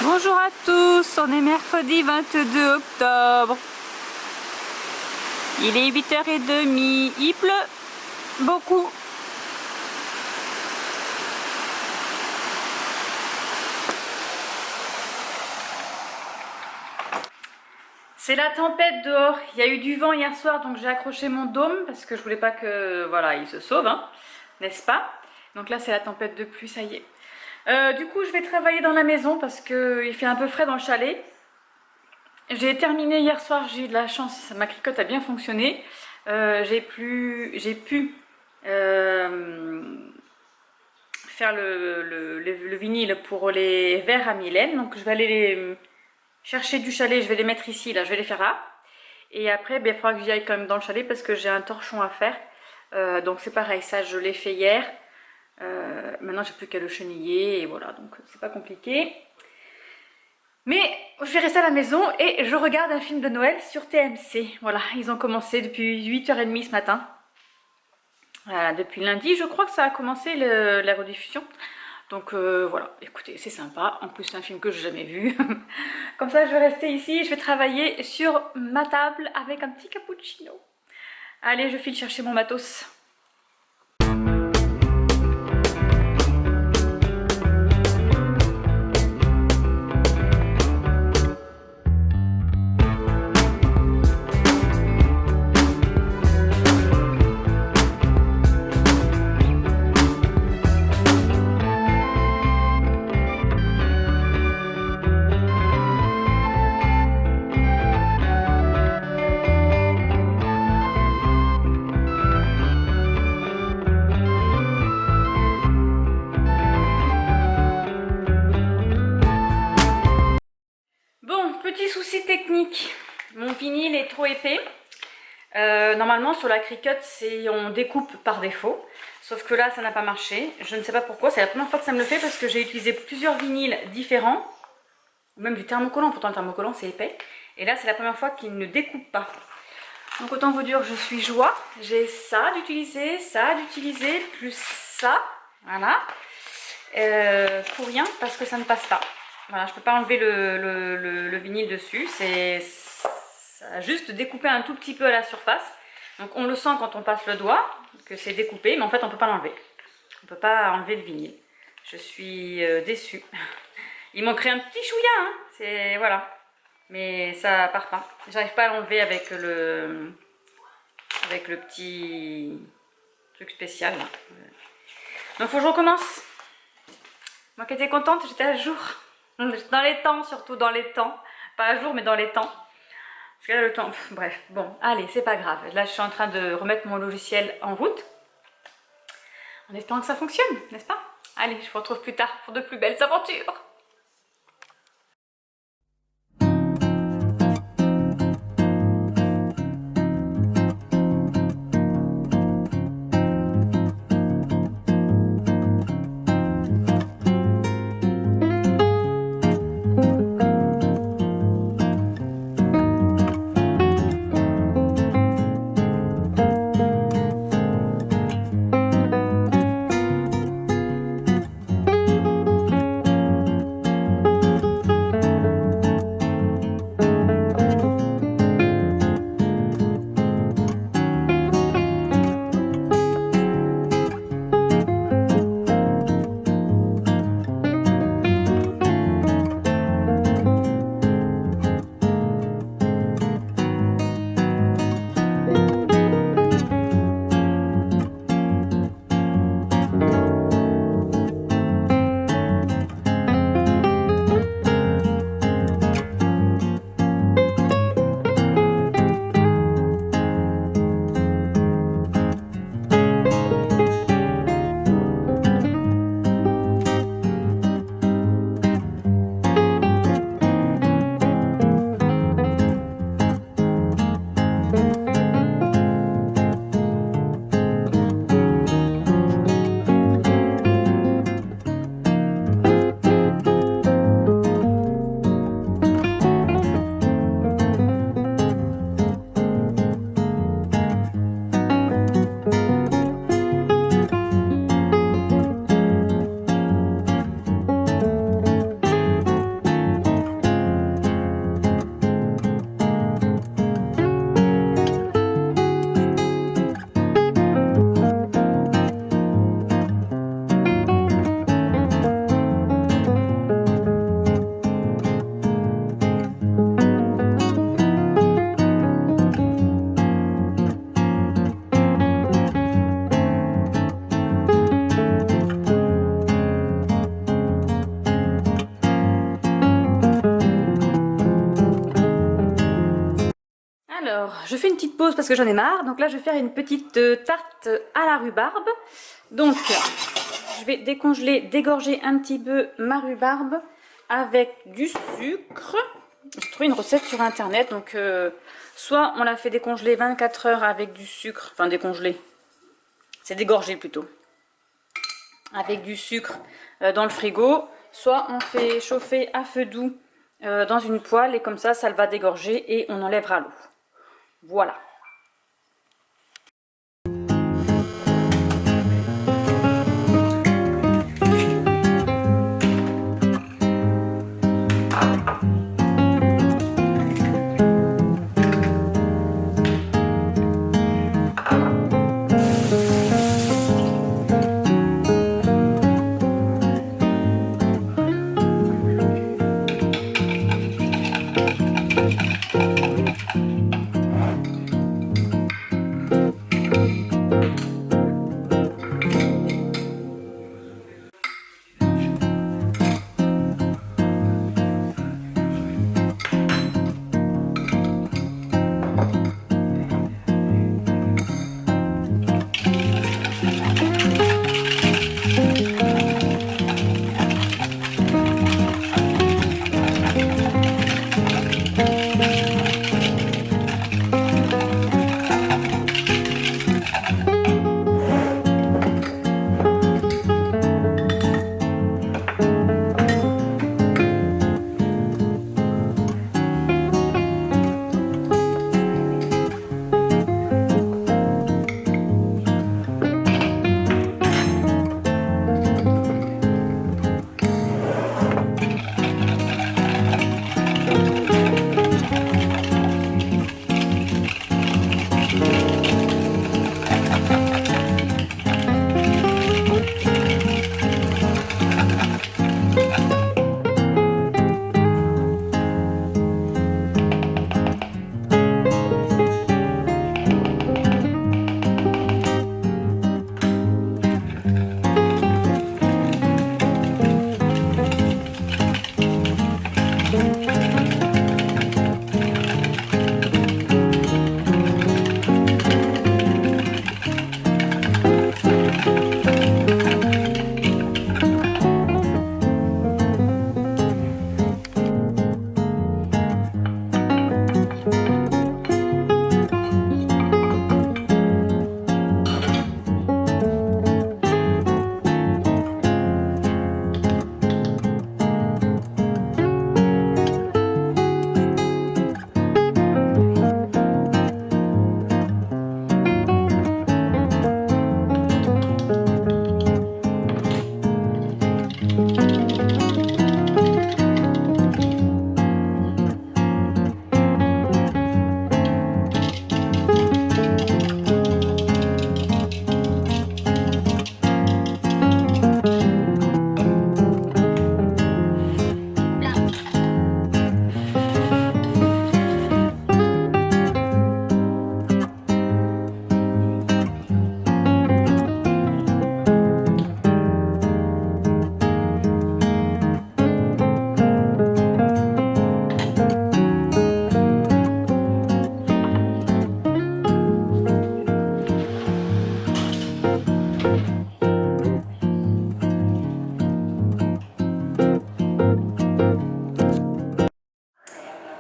Bonjour à tous, on est mercredi 22 octobre. Il est 8h30, il pleut beaucoup. C'est la tempête dehors, il y a eu du vent hier soir donc j'ai accroché mon dôme parce que je voulais pas que voilà il se sauve, hein, n'est-ce pas? Donc là c'est la tempête de pluie, ça y est. Du coup je vais travailler dans la maison parce qu'il fait un peu frais dans le chalet. J'ai terminé hier soir, j'ai eu de la chance, ma cricotte a bien fonctionné. J'ai pu faire le vinyle pour les verres à Mylène, donc je vais aller les chercher du chalet, je vais les mettre ici, là je vais les faire là. Et après il faudra que j'y aille quand même dans le chalet parce que j'ai un torchon à faire. Donc c'est pareil, ça je l'ai fait hier. Maintenant j'ai plus qu'à le cheniller et voilà, donc c'est pas compliqué. Mais je vais rester à la maison et je regarde un film de Noël sur TMC. Voilà, ils ont commencé depuis 8h30 ce matin. Voilà, depuis lundi, je crois que ça a commencé la rediffusion. Donc voilà, écoutez, c'est sympa. En plus, c'est un film que je n'ai jamais vu. Comme ça, je vais rester ici, je vais travailler sur ma table avec un petit cappuccino. Allez, je file chercher mon matos. Petit souci technique, mon vinyle est trop épais. Normalement sur la cricut on découpe par défaut, sauf que là ça n'a pas marché. Je ne sais pas pourquoi, c'est la première fois que ça me le fait parce que j'ai utilisé plusieurs vinyles différents, ou même du thermocollant, pourtant le thermocollant c'est épais. Et là c'est la première fois qu'il ne découpe pas. Donc autant vous dire je suis joie, j'ai ça d'utiliser, plus ça, voilà, pour rien parce que ça ne passe pas. Voilà, je ne peux pas enlever le vinyle dessus, ça a juste découpé un tout petit peu à la surface. Donc on le sent quand on passe le doigt, que c'est découpé, mais en fait on ne peut pas l'enlever. On ne peut pas enlever le vinyle. Je suis déçue. Il manquerait un petit chouïa, hein, c'est voilà. Mais ça part pas. J'arrive pas à l'enlever avec le petit truc spécial là. Donc faut que je recommence. Moi qui étais contente, j'étais à jour. Dans les temps, surtout dans les temps. Pas à jour, mais dans les temps. Parce que là, le temps... bref, bon, allez, c'est pas grave. Là, je suis en train de remettre mon logiciel en route. En espérant que ça fonctionne, n'est-ce pas? Allez, je vous retrouve plus tard pour de plus belles aventures. Alors, je fais une petite pause parce que j'en ai marre. Donc là, je vais faire une petite tarte à la rhubarbe. Donc, je vais décongeler, dégorger un petit peu ma rhubarbe avec du sucre. J'ai trouvé une recette sur internet. Donc, soit on la fait décongeler 24 heures avec du sucre. Enfin, décongeler. C'est dégorger plutôt. Avec du sucre dans le frigo. Soit on fait chauffer à feu doux dans une poêle. Et comme ça le va dégorger et on enlèvera l'eau. Voilà.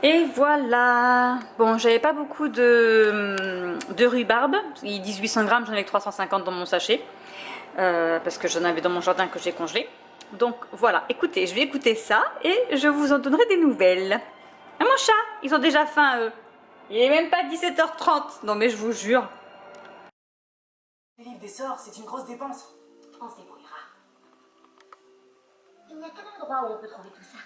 Et voilà. Bon, j'avais pas beaucoup de rhubarbe. Ils disent 800 grammes, j'en ai que 350 dans mon sachet. Parce que j'en avais dans mon jardin que j'ai congelé. Donc voilà, écoutez, je vais écouter ça et je vous en donnerai des nouvelles. Ah, mon chat, ils ont déjà faim eux. Il est même pas 17h30. Non mais je vous jure. Les livres des sorts, c'est une grosse dépense. On se débrouillera. Il n'y a qu'un endroit où on peut trouver tout ça.